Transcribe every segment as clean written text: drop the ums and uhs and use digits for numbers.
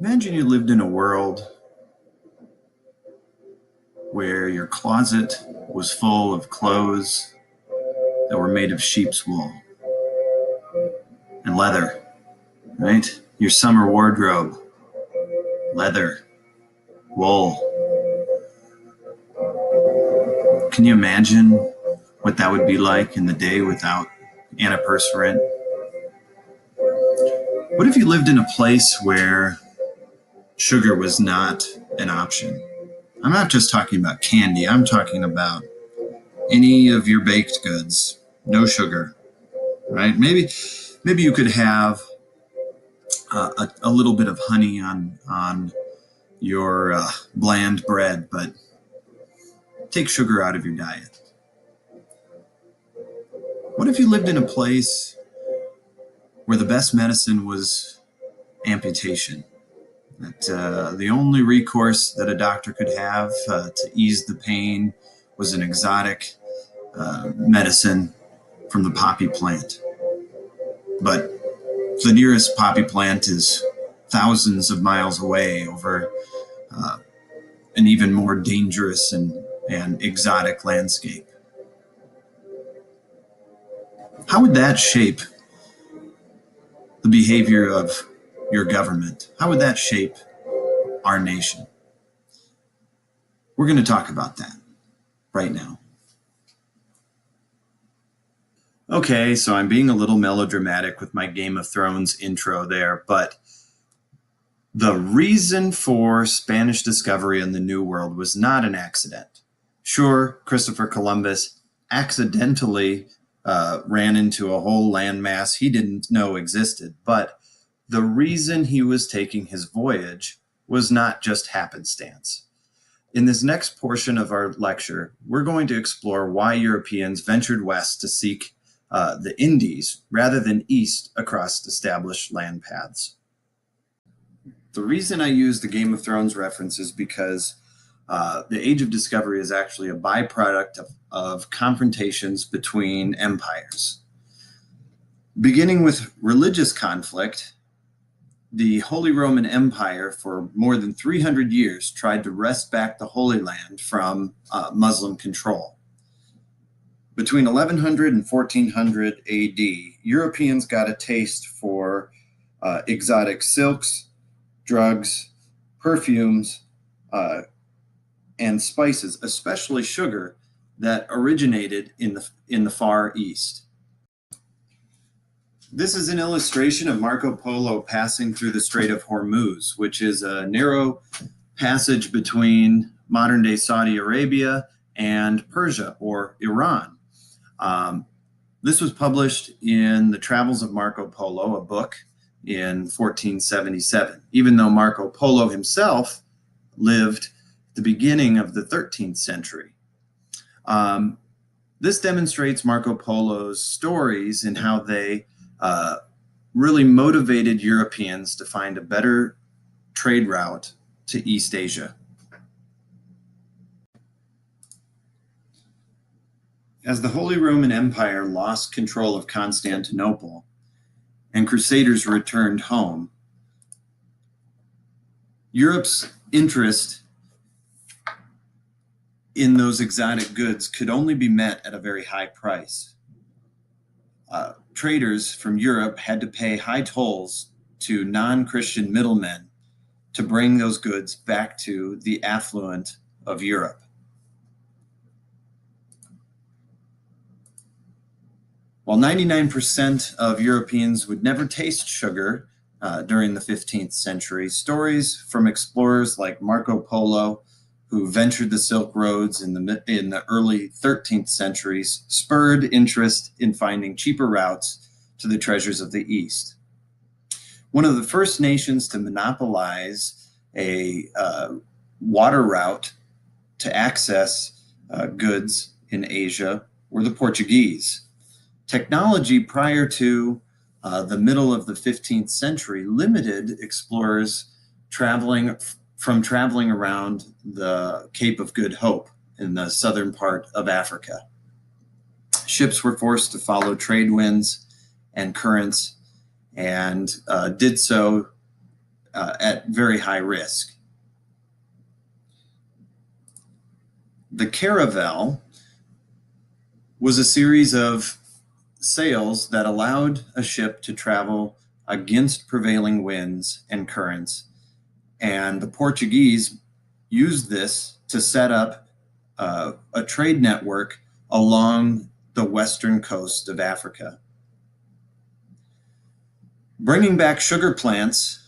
Imagine you lived in a world where your closet was full of clothes that were made of sheep's wool and leather, right? Your summer wardrobe, leather, wool. Can you imagine what that would be like in the day without antiperspirant? What if you lived in a place where sugar was not an option? I'm not just talking about candy. I'm talking about any of your baked goods, no sugar, right? Maybe you could have a little bit of honey on your bland bread, but take sugar out of your diet. What if you lived in a place where the best medicine was amputation? That the only recourse that a doctor could have to ease the pain was an exotic medicine from the poppy plant. But the nearest poppy plant is thousands of miles away over an even more dangerous and exotic landscape. How would that shape the behavior of your government? How would that shape our nation? We're going to talk about that right now. Okay, so I'm being a little melodramatic with my Game of Thrones intro there, but the reason for Spanish discovery in the New World was not an accident. Sure, Christopher Columbus accidentally ran into a whole landmass he didn't know existed, but the reason he was taking his voyage was not just happenstance. In this next portion of our lecture, we're going to explore why Europeans ventured west to seek the Indies rather than east across established land paths. The reason I use the Game of Thrones reference is because the Age of Discovery is actually a byproduct of confrontations between empires. Beginning with religious conflict, the Holy Roman Empire for more than 300 years tried to wrest back the Holy Land from Muslim control. Between 1100 and 1400 AD, Europeans got a taste for exotic silks, drugs, perfumes, and spices, especially sugar, that originated in the Far East. This is an illustration of Marco Polo passing through the Strait of Hormuz, which is a narrow passage between modern-day Saudi Arabia and Persia, or Iran. This was published in The Travels of Marco Polo, a book in 1477, even though Marco Polo himself lived at the beginning of the 13th century. This demonstrates Marco Polo's stories and how they really motivated Europeans to find a better trade route to East Asia. As the Holy Roman Empire lost control of Constantinople and Crusaders returned home, Europe's interest in those exotic goods could only be met at a very high price. Traders from Europe had to pay high tolls to non-Christian middlemen to bring those goods back to the affluent of Europe. While 99% of Europeans would never taste sugar during the 15th century, stories from explorers like Marco Polo, who ventured the Silk Roads in the early 13th centuries, spurred interest in finding cheaper routes to the treasures of the East. One of the first nations to monopolize a water route to access goods in Asia were the Portuguese. Technology prior to the middle of the 15th century limited explorers traveling around the Cape of Good Hope in the southern part of Africa. Ships were forced to follow trade winds and currents, and did so at very high risk. The caravel was a series of sails that allowed a ship to travel against prevailing winds and currents, and the Portuguese used this to set up a trade network along the western coast of Africa. Bringing back sugar plants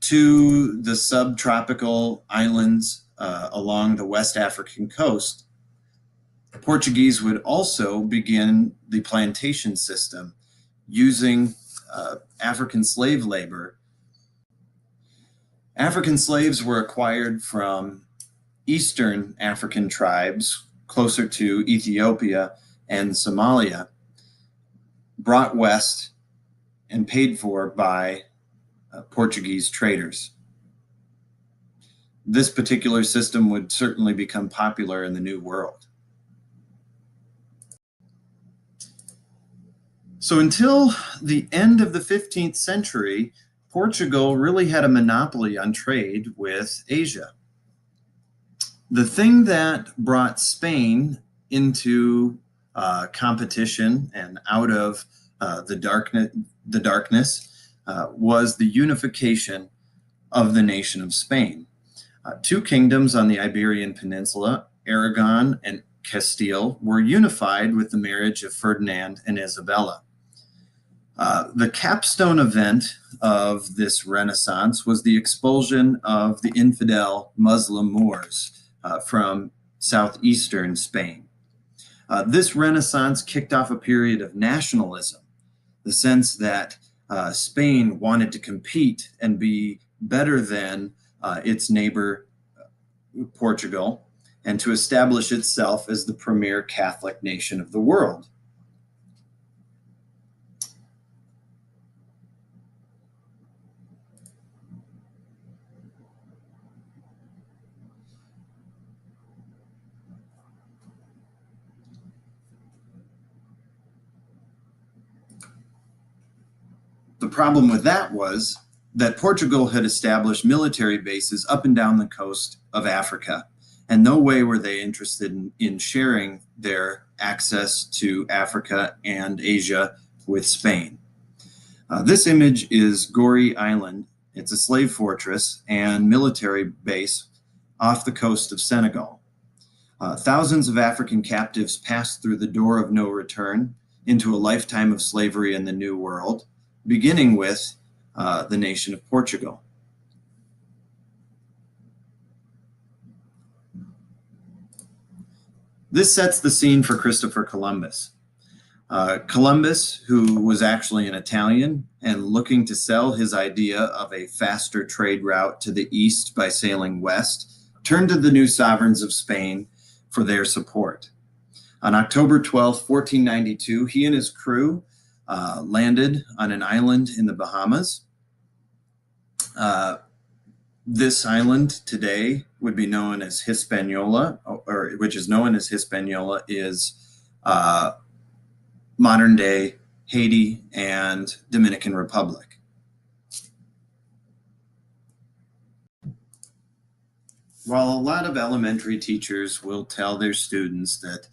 to the subtropical islands along the West African coast, the Portuguese would also begin the plantation system using African slave labor. African slaves were acquired from Eastern African tribes closer to Ethiopia and Somalia, brought west and paid for by Portuguese traders. This particular system would certainly become popular in the New World. So until the end of the 15th century, Portugal really had a monopoly on trade with Asia. The thing that brought Spain into competition and out of the darkness was the unification of the nation of Spain. Two kingdoms on the Iberian Peninsula, Aragon and Castile, were unified with the marriage of Ferdinand and Isabella. The capstone event of this Renaissance was the expulsion of the infidel Muslim Moors from southeastern Spain. This Renaissance kicked off a period of nationalism, the sense that Spain wanted to compete and be better than its neighbor Portugal, and to establish itself as the premier Catholic nation of the world. The problem with that was that Portugal had established military bases up and down the coast of Africa, and no way were they interested in sharing their access to Africa and Asia with Spain. This image is Gorée Island. It's a slave fortress and military base off the coast of Senegal. Thousands of African captives passed through the door of no return into a lifetime of slavery in the New World, beginning with the nation of Portugal. This sets the scene for Christopher Columbus. Columbus, who was actually an Italian and looking to sell his idea of a faster trade route to the east by sailing west, turned to the new sovereigns of Spain for their support. On October 12, 1492, he and his crew landed on an island in the Bahamas. This island today would be known as Hispaniola, or which is known as Hispaniola, is modern day Haiti and Dominican Republic. While a lot of elementary teachers will tell their students that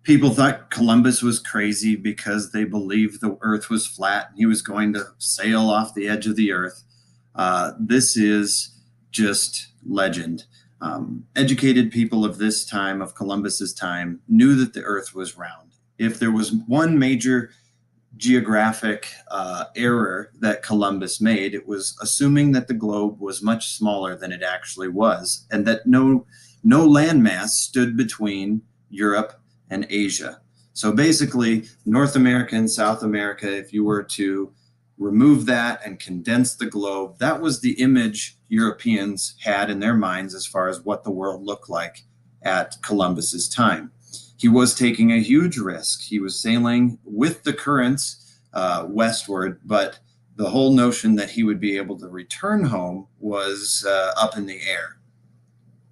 people thought Columbus was crazy because they believed the earth was flat and he was going to sail off the edge of the earth, this is just legend. Educated people of this time, of Columbus's time, knew that the earth was round. If there was one major geographic error that Columbus made, it was assuming that the globe was much smaller than it actually was, and that no landmass stood between Europe and Asia. So basically, North America and South America, if you were to remove that and condense the globe, that was the image Europeans had in their minds as far as what the world looked like at Columbus's time. He was taking a huge risk. He was sailing with the currents westward, but the whole notion that he would be able to return home was up in the air.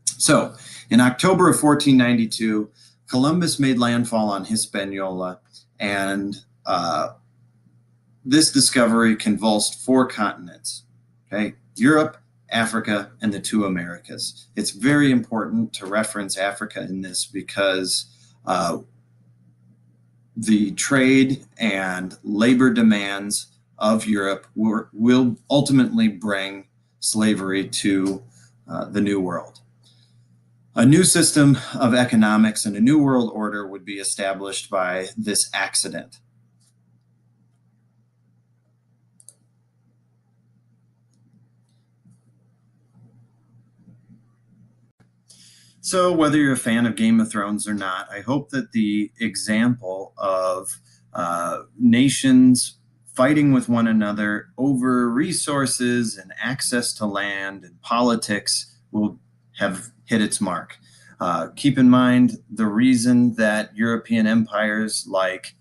So in October of 1492, Columbus made landfall on Hispaniola, and this discovery convulsed 4 continents. Okay, Europe, Africa, and the two Americas. It's very important to reference Africa in this because the trade and labor demands of Europe will ultimately bring slavery to the New World. A new system of economics and a new world order would be established by this accident. So, whether you're a fan of Game of Thrones or not, I hope that the example of nations fighting with one another over resources and access to land and politics will have hit its mark. Keep in mind the reason that European empires like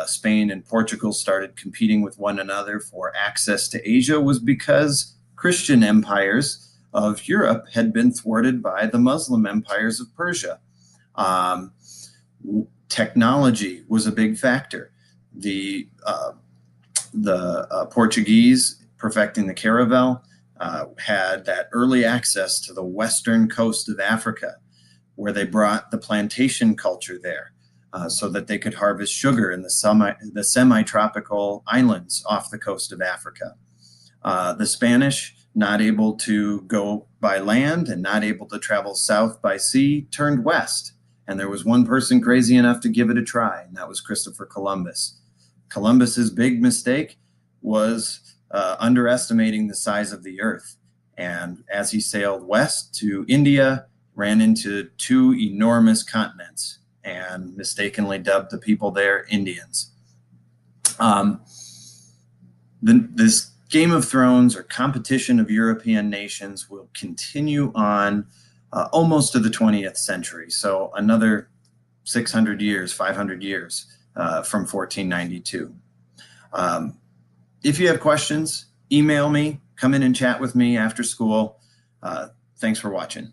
Spain and Portugal started competing with one another for access to Asia was because Christian empires of Europe had been thwarted by the Muslim empires of Persia. Technology was a big factor. The Portuguese, perfecting the caravel, had that early access to the western coast of Africa, where they brought the plantation culture there so that they could harvest sugar in the semi-tropical islands off the coast of Africa. The Spanish, not able to go by land and not able to travel south by sea, turned west. And there was one person crazy enough to give it a try, and that was Christopher Columbus. Columbus's big mistake was underestimating the size of the earth. And as he sailed west to India, ran into two enormous continents and mistakenly dubbed the people there Indians. This Game of Thrones, or competition of European nations, will continue on almost to the 20th century. So another 600 years, 500 years from 1492. If you have questions, email me, come in and chat with me after school. Thanks for watching.